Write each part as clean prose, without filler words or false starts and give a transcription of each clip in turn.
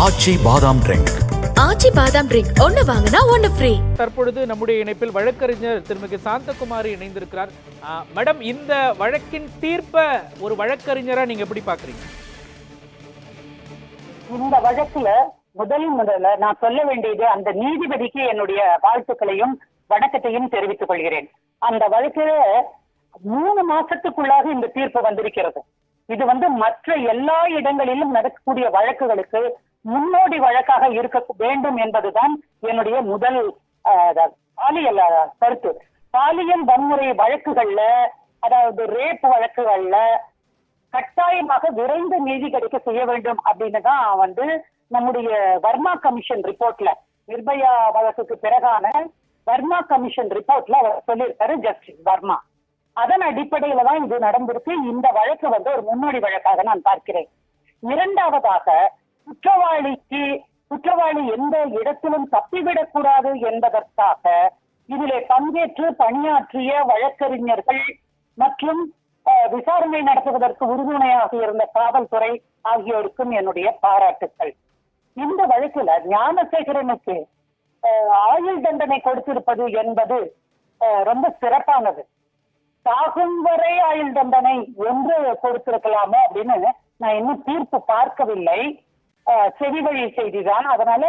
ஆச்சி பாதாம் ட்ரிங்க். ஆச்சி பாதாம் ட்ரிங்க் ஒன்னு வாங்கினா ஒன்னு ஃப்ரீ. தற்பொழுது நம்முடைய இணைப்பில் வழக்கறிஞர் திருமிகு சாந்தகுமாரி இணைந்திருக்கிறார். மேடம், இந்த வழக்கின் தீர்ப்பை ஒரு வழக்கறிஞரா நீங்க எப்படி பாக்குறீங்க? இந்த வழக்குல முதல்ல நான் சொல்ல வேண்டியது, அந்த நீதிபதிக்கு என்னுடைய வாழ்த்துக்களையும் வணக்கத்தையும் தெரிவித்துக் கொள்கிறேன். அந்த வழக்குல 3 மாசத்துக்குள்ளாக இந்த தீர்ப்பு வந்திருக்கிறது. இது மற்ற எல்லா இடங்களிலும் நடக்கக்கூடிய வழக்குகளுக்கு முன்னோடி வழக்காக இருக்க வேண்டும் என்பதுதான் என்னுடைய முதல் பாலியல் கருத்து. பாலியல் வன்முறை வழக்குகள்ல, அதாவது ரேப் வழக்குகள்ல கட்டாயமாக விரைந்து நீதி கிடைக்க செய்ய வேண்டும் அப்படின்னு தான் நம்முடைய வர்மா கமிஷன் ரிப்போர்ட்ல, நிர்பயா வழக்குக்கு பிறகான வர்மா கமிஷன் ரிப்போர்ட்ல சொல்லியிருக்காரு ஜஸ்டிஸ் வர்மா. அதன் அடிப்படையில தான் இது நடந்திருக்கு. இந்த வழக்கு ஒரு முன்னோடி வழக்காக நான் பார்க்கிறேன். இரண்டாவதாக, குற்றவாளி எந்த இடத்திலும் தப்பிவிடக் கூடாது என்பதற்காக இதிலே பங்கேற்று பணியாற்றிய வழக்கறிஞர்கள் மற்றும் விசாரணை நடத்துவதற்கு உறுதுணையாக இருந்த காவல்துறை ஆகியோருக்கும் என்னுடைய பாராட்டுக்கள். இந்த வழக்குல ஞானசேகரனுக்கு ஆயுள் தண்டனை கொடுத்திருப்பது என்பது ரொம்ப சிறப்பானது. சாகும் வரை ஆயுள் தண்டனை என்று கொடுத்திருக்கலாமோ அப்படின்னு நான் இன்னும் தீர்ப்பு பார்க்கவில்லை. செவிவழி செய்திதான். அதனால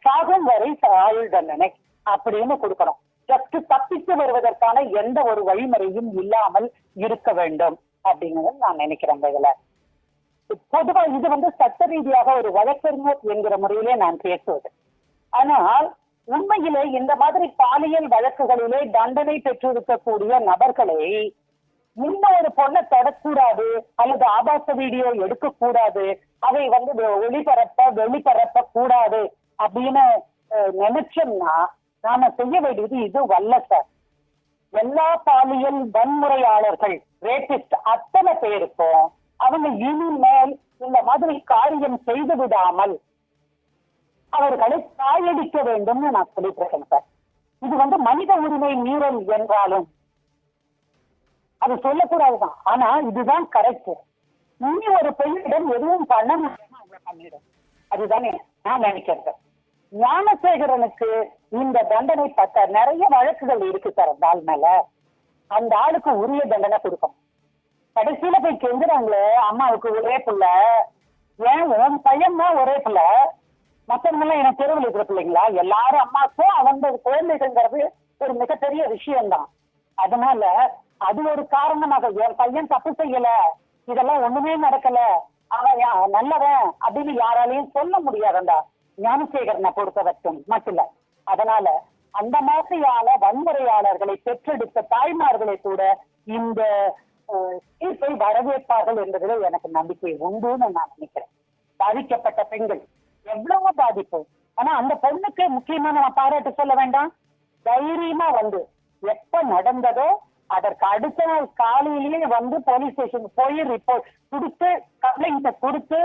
சாகும் வரை ஆயுள் தண்டனை அப்படின்னு கொடுக்கணும். ஜஸ்ட் தப்பித்து வருவதற்கான எந்த ஒரு வழிமுறையும் இல்லாமல் இருக்க வேண்டும் அப்படிங்கிறது நான் நினைக்கிறேன். இதுல பொதுவா இது சட்ட ரீதியாக ஒரு வழக்கறிஞர் என்கிற முறையிலே நான் பேசுவது. ஆனால் உண்மையிலே இந்த மாதிரி பாலியல் வழக்குகளிலே தண்டனை பெற்றிருக்கக்கூடிய நபர்களை இன்னொரு பொண்ணை தொடக்கூடாது அல்லது ஆபாச வீடியோ எடுக்கக்கூடாது, அதை வெளிப்பரப்ப கூடாது அப்படின்னு நினைச்சோம்னா நாம செய்ய வேண்டியது இது வல்ல சார். எல்லா பாலியல் வன்முறையாளர்கள், ரேபிஸ்ட் அத்தனை பேருக்கும் அவங்க இனிமேல் இந்த மாதிரி காரியம் செய்து விடாமல் அவர்களை காயடிக்க வேண்டும்னு நான் சொல்லிட்டு இருக்கேன் சார். இது மனித உரிமை மீறல் என்றாலும் அது சொல்லக்கூடாதுதான். ஆனா இதுதான் கரெக்ட். இனி ஒரு பெண்ணிடம் எதுவும் பண்ண முடியாம பண்ணிடும். அதுதானே நான் நினைக்கிறேன். ஞானசேகரனுக்கு இந்த தண்டனை நிறைய வழக்குகள் இருக்கு சார். அந்த ஆள் மேல அந்த ஆளுக்கு உரிய தண்டனை கொடுக்கணும். கடைசியில போய் கெஞ்சுறாங்களே, அம்மாவுக்கு ஒரே பிள்ளை, ஏன் உன் பையன் தான் ஒரே பிள்ளை, மற்றவங்க எல்லாம் எனக்கு தெருவில் இருக்கிற பிள்ளைங்களா? எல்லாரும் அம்மாவுக்கும் அவங்க குழந்தைகள்ங்கிறது ஒரு மிகப்பெரிய விஷயம்தான். அதனால அது ஒரு காரணமாக, என் பையன் தப்பு செய்யல, இதெல்லாம் ஒண்ணுமே நடக்கல, அவன் நல்லவன் அப்படின்னு யாராலையும் சொல்ல முடியாதுண்டா ஞானசேகரனை பொறுத்தவரைக்கும் மட்டும். அதனால அந்த மாதிரியான வன்முறையாளர்களை பெற்றெடுத்த தாய்மார்களை கூட இந்த தீர்ப்பை வரவேற்பார்கள் என்பதில் எனக்கு நம்பிக்கை உண்டுன்னு நான் நினைக்கிறேன். பாதிக்கப்பட்ட பெண்கள் எவ்வளவோ பாதிப்பு. ஆனா அந்த பொண்ணுக்கு முக்கியமா நம்ம பாராட்டு சொல்ல வேண்டாம். தைரியமா எப்ப நடந்ததோ அதற்கு அடுத்த நாள் காலையிலேயே போலீஸ் ஸ்டேஷனுக்கு போய் ரிப்போர்ட் கொடுத்து, கம்ப்ளைண்ட கொடுத்து,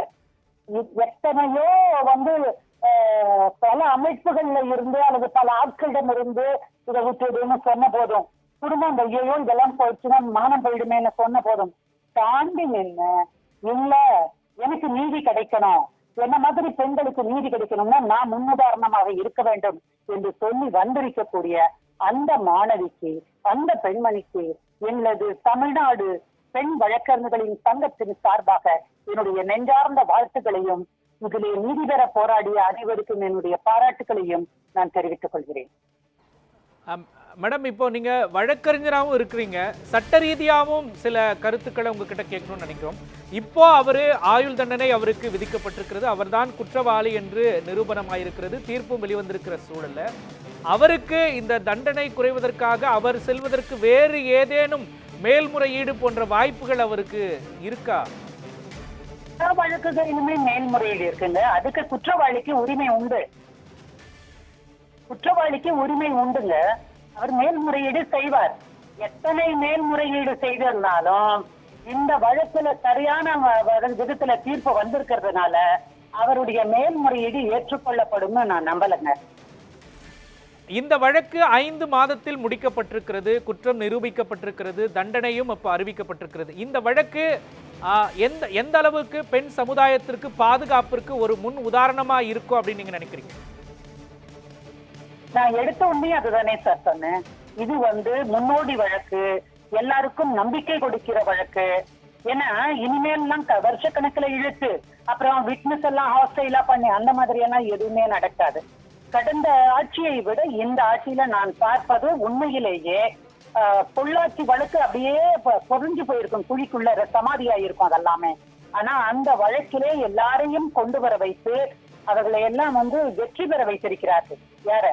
எத்தனையோ பல அமைப்புகள்ல இருந்து அல்லது பல ஆட்களிடம் இருந்து இதை விட்டுடுன்னு சொன்ன போதும், குடும்பம் ஐயோ இதெல்லாம் போயிடுச்சுன்னா மானம் போயிடுமேன்னு சொன்ன போதும் தாண்டி நின்று, இல்ல எனக்கு நீதி கிடைக்கணும், என்ன மாதிரி பெண்களுக்கு நீதி கிடைக்கணும்னா நான் முன்னுதாரணமாக இருக்க வேண்டும் என்று சொல்லி வந்திருக்கக்கூடிய அந்த மாணவிக்கு, அந்த பெண்மணிக்கு எனது தமிழ்நாடு பெண் வழக்கறிஞர்களின் சங்கத்தின் சார்பாக என்னுடைய நெஞ்சார்ந்த வாழ்த்துக்களையும், இதிலே நீதி பெற போராடிய அனைவருக்கும் என்னுடைய பாராட்டுகளையும் நான் தெரிவித்துக் கொள்கிறேன். மேடம், இப்போ நீங்க வழக்கறிஞராகவும் இருக்கிறீங்க, சட்ட ரீதியாகவும் சில கருத்துக்களை உங்ககிட்ட கேட்கணும்னு நினைக்கிறோம். இப்போ ஆயுள் தண்டனை அவருக்கு விதிக்கப்பட்டிருக்கிறது, அவர்தான் குற்றவாளி என்று நிரூபணமாயிருக்கிறது, தீர்ப்பும் வெளிவந்திருக்கிற சூழல்ல அவருக்கு இந்த தண்டனை குறைவதற்காக அவர் செல்வதற்கு வேறு ஏதேனும் மேல்முறையீடு போன்ற வாய்ப்புகள் அவருக்கு இருக்கா? வழக்குகளிலுமே மேல்முறையீடு இருக்குங்க. அதுக்கு குற்றவாளிக்கு உரிமை உண்டு. குற்றவாளிக்கு உரிமை உண்டுங்க. அவர் மேல்முறையீடு செய்வார். எத்தனை மேல்முறையீடு செய்திருந்தாலும் இந்த வழக்குல சரியான விதத்துல தீர்ப்பு வந்திருக்கிறதுனால அவருடைய மேல்முறையீடு ஏற்றுக்கொள்ளப்படும் நான் நம்பலைங்க. இந்த வழக்கு 5 மாதத்தில் முடிக்கப்பட்டிருக்கிறது, குற்றம் நிரூபிக்கப்பட்டிருக்கிறது, தண்டனையும் அப்ப அறிவிக்கப்பட்டிருக்கிறது. இந்த வழக்கு எந்த எந்த அளவுக்கு பெண் சமுதாயத்திற்கு பாதுகாப்பிற்கு ஒரு முன் உதாரணமா இருக்கும் அப்படின்னு நீங்க நினைக்கிறீங்க? நான் எடுத்த உடனே அதுதானே சார் சொன்னேன். இது முன்னோடி வழக்கு, எல்லாருக்கும் நம்பிக்கை கொடுக்கிற வழக்கு. ஏன்னா இனிமேல்லாம் வருஷக்கணக்கில் இழுத்து அப்புறம் விட்னஸ் எல்லாம் ஹாஸ்டைலா பண்ணி அந்த மாதிரி எல்லாம் எதுவுமே நடக்காது. கடந்த ஆட்சியை விட இந்த ஆட்சியில நான் பார்ப்பது உண்மையிலேயே பொள்ளாச்சி வழக்கு அப்படியே பொறிஞ்சு போயிருக்கும், குழிக்குள்ள சமாதியா இருக்கும் அதெல்லாமே. ஆனா அந்த வழக்கிலே எல்லாரையும் கொண்டு வர வைத்து அவர்களை எல்லாம் வெற்றி பெற வைத்திருக்கிறார்கள். யார?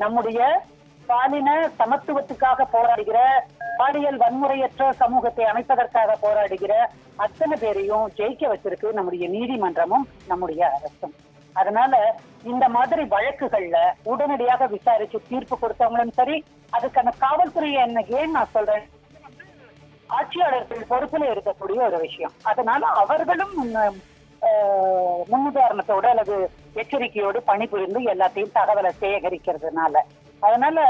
நம்முடைய பாலின சமத்துவத்துக்காக போராடுகிற, பாலியல் வன்முறையற்ற சமூகத்தை அமைப்பதற்காக போராடுகிற அத்தனை பேரையும் ஜெயிக்க வச்சிருக்கு நம்முடைய நீதிமன்றமும் நம்முடைய அரசும். அதனால இந்த மாதிரி வழக்குகள்ல உடனடியாக விசாரிச்சு தீர்ப்பு கொடுத்தவங்களும் சரி, அதுக்கான காவல்துறையை ஏன் நான் சொல்றேன், ஆட்சியாளர்கள் பொறுப்புல இருக்கக்கூடிய ஒரு விஷயம். அதனால அவர்களும் முன்னுதாரணத்தோடு அல்லது எச்சரிக்கையோடு பணிபுரிந்து எல்லாத்தையும் தகவலை சேகரிக்கிறதுனால, அதனால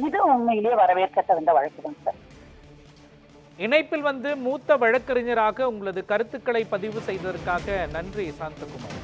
இது உண்மையிலேயே வரவேற்கத்தகுந்த வழக்குதான் சார். இணைப்பில் மூத்த வழக்கறிஞராக உங்களது கருத்துக்களை பதிவு செய்ததற்காக நன்றி சாந்தகுமார்.